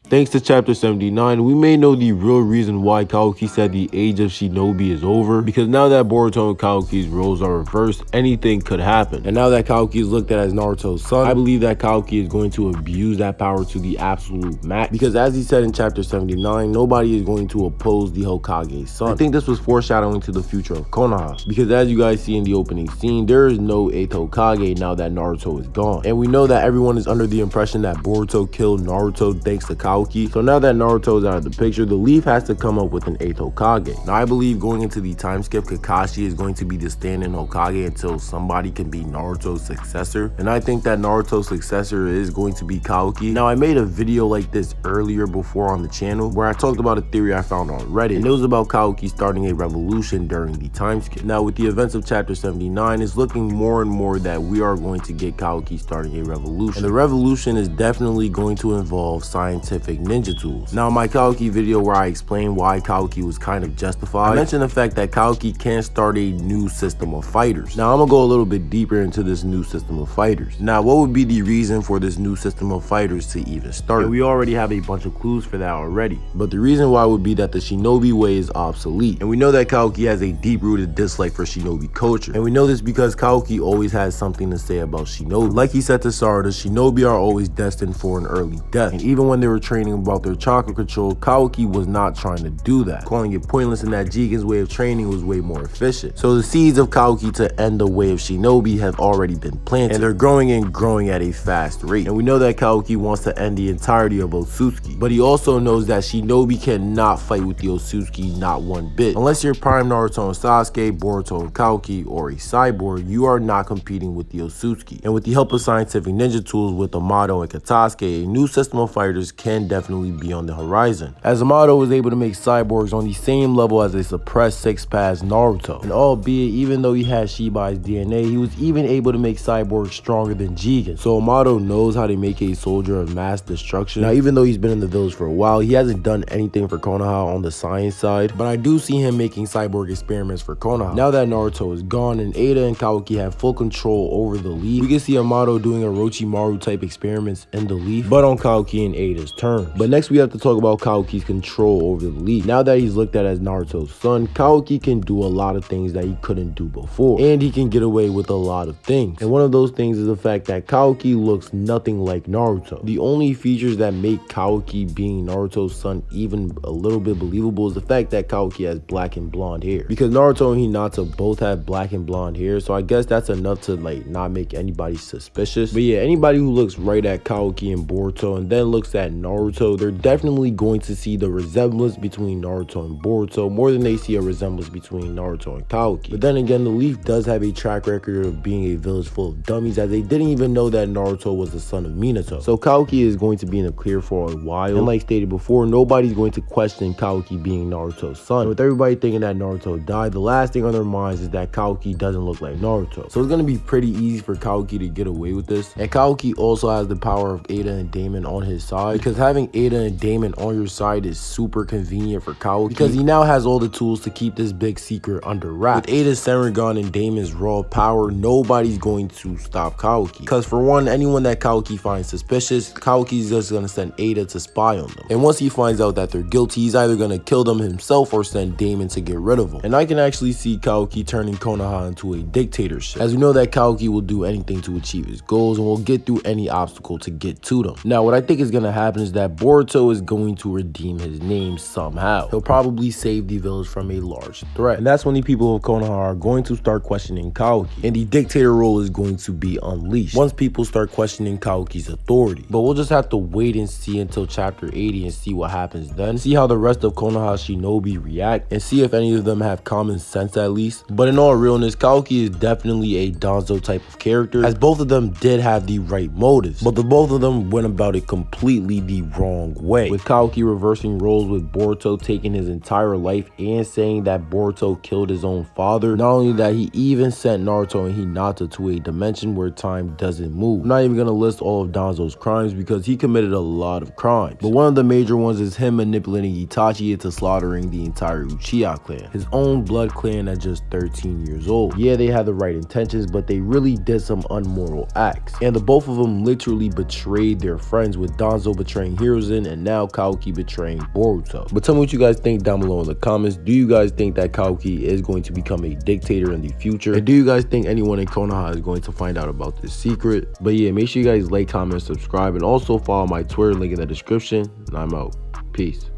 Thanks to chapter 79, we may know the real reason why Kaoki said the age of Shinobi is over, because now that Boruto and Kaoki's roles are reversed, anything could happen. And now that Kaoki is looked at as Naruto's son, I believe that Kaoki is going to abuse that power to the absolute max, because as he said in chapter 79, nobody is going to oppose the Hokage's son. I think this was foreshadowing to the future of Konoha, because as you guys see in the opening scene, there is no 8th Hokage now that Naruto is gone. And we know that everyone is under the impression that Boruto killed Naruto thanks to Kaoki. So now that Naruto is out of the picture, the Leaf has to come up with an 8th Hokage. Now I believe going into the time skip, Kakashi is going to be the stand-in Hokage until somebody can be Naruto's successor. And I think that Naruto's successor is going to be Kaoki. Now I made a video like this earlier before on the channel where I talked about a theory I found on Reddit, and it was about Kaoki starting a revolution during the time skip. Now with the events of chapter 79, it's looking more and more that we are going to get Kaoki starting a revolution. And the revolution is definitely going to involve scientific ninja tools. Now in my Kaoki video where I explained why Kaoki was kind of justified, I mentioned the fact that Kaoki can start a new system of fighters. Now I'm gonna go a little bit deeper into this new system of fighters. Now what would be the reason for this new system of fighters to even start? And we already have a bunch of clues for that already, but the reason why would be that the Shinobi way is obsolete. And we know that Kaoki has a deep-rooted dislike for Shinobi culture, and we know this because Kaoki always has something to say about Shinobi. Like he said to Sara, the Shinobi are always destined for an early death, and even when they were training about their chakra control, Kaoki was not trying to do that, calling it pointless, and that Jigen's way of training was way more efficient. So the seeds of Kaoki to end the way of Shinobi have already been planted, and they're growing and growing at a fast rate. And we know that Kaoki wants to end the entirety of Otsutsuki, but he also knows that Shinobi cannot fight with the Otsutsuki not one bit. Unless you're Prime Naruto and Sasuke, Boruto and Kaoki, or a cyborg, you are not competing with the Otsutsuki. And with the help of scientific ninja tools with Amato and Katasuke, a new system of fighters can definitely be on the horizon, as Amato was able to make cyborgs on the same level as a suppressed six-pass Naruto. And albeit even though he had Shibai's DNA, he was even able to make cyborgs stronger than Jigen. So Amato knows how to make a soldier of mass destruction. Now even though he's been in the village for a while, he hasn't done anything for Konoha on the science side, but I do see him making cyborg experiments for Konoha. Now that Naruto is gone and Ada and Kaoki have full control over the Leaf, we can see Amato doing Orochimaru type experiments in the Leaf, but on Kaoki and Ada's turn. But next we have to talk about Kaoki's control over the Leaf. Now that he's looked at as Naruto's son, Kaoki can do a lot of things that he couldn't do before, and he can get away with a lot of things. And one of those things is the fact that Kaoki looks nothing like Naruto. The only features that make Kaoki being Naruto's son even a little bit believable is the fact that Kaoki has black and blonde hair, because Naruto and Hinata both have black and blonde hair, so I guess that's enough to like not make anybody suspicious. But yeah, anybody who looks right at Kaoki and Boruto and then looks at Naruto, they're definitely going to see the resemblance between Naruto and Boruto more than they see a resemblance between Naruto and Kaoki. But then again, the Leaf does have a track record of being a village full of dummies, as they didn't even know that Naruto was the son of Minato. So Kaoki is going to be in the clear for a while, and like stated before, nobody's going to question Kaoki being Naruto's son. And with everybody thinking that Naruto died, the last thing on their minds is that Kaoki doesn't look like Naruto. So it's going to be pretty easy for Kaoki to get away with this. And Kaoki also has the power of Ada and Damon on his side, because having Ada and Damon on your side is super convenient for Kaoki, because he now has all the tools to keep this big secret under wraps. With Ada's Senrigan and Damon's raw power, nobody's going to stop Kaoki, because for one, anyone that Kaoki finds suspicious, Kaoki's just going to send Ada to spy on them. And once he finds out that they're guilty, he's either going to kill them himself or send Damon to get rid of them. And I can actually see Kaoki turning Konoha into a dictatorship, as we know that Kaoki will do anything to achieve his goals and will get through any obstacle to get to them. Now what I think is going to happen is that Boruto is going to redeem his name somehow. He'll probably save the village from a large threat, and that's when the people of Konoha are going to start questioning Kaoki, and the dictator role is going to be unleashed once people start questioning Kaoki's authority. But we'll just have to wait and see until chapter 80 and see what happens then, see how the rest of Konoha Shinobi react, and see if any of them have common sense at least. But in all realness, Kaoki is definitely a Danzo type of character, as both of them did have the right motives, but the both of them went about it completely the wrong way, with Kaoki reversing roles with Boruto taking his entire life and saying that Boruto killed his own father. Not only that, he even sent Naruto and Hinata to a dimension where time doesn't move. I'm not even gonna list all of Danzo's crimes because he committed a lot of crimes, but one of the major ones is him manipulating Itachi into slaughtering the entire Uchiha clan, his own blood clan at just 13 years old. Yeah, they had the right intentions, but they really did some unmoral acts, and the both of them literally betrayed their friends, with Danzo betraying Hiruzen, and now Kaoki betraying Boruto. But tell me what you guys think down below in the comments. Do you guys think that Kaoki is going to become a dictator in the future? And do you guys think anyone in Konoha is going to find out about this secret? But yeah, make sure you guys like, comment, subscribe, and also follow my Twitter link in the description. And I'm out. Peace.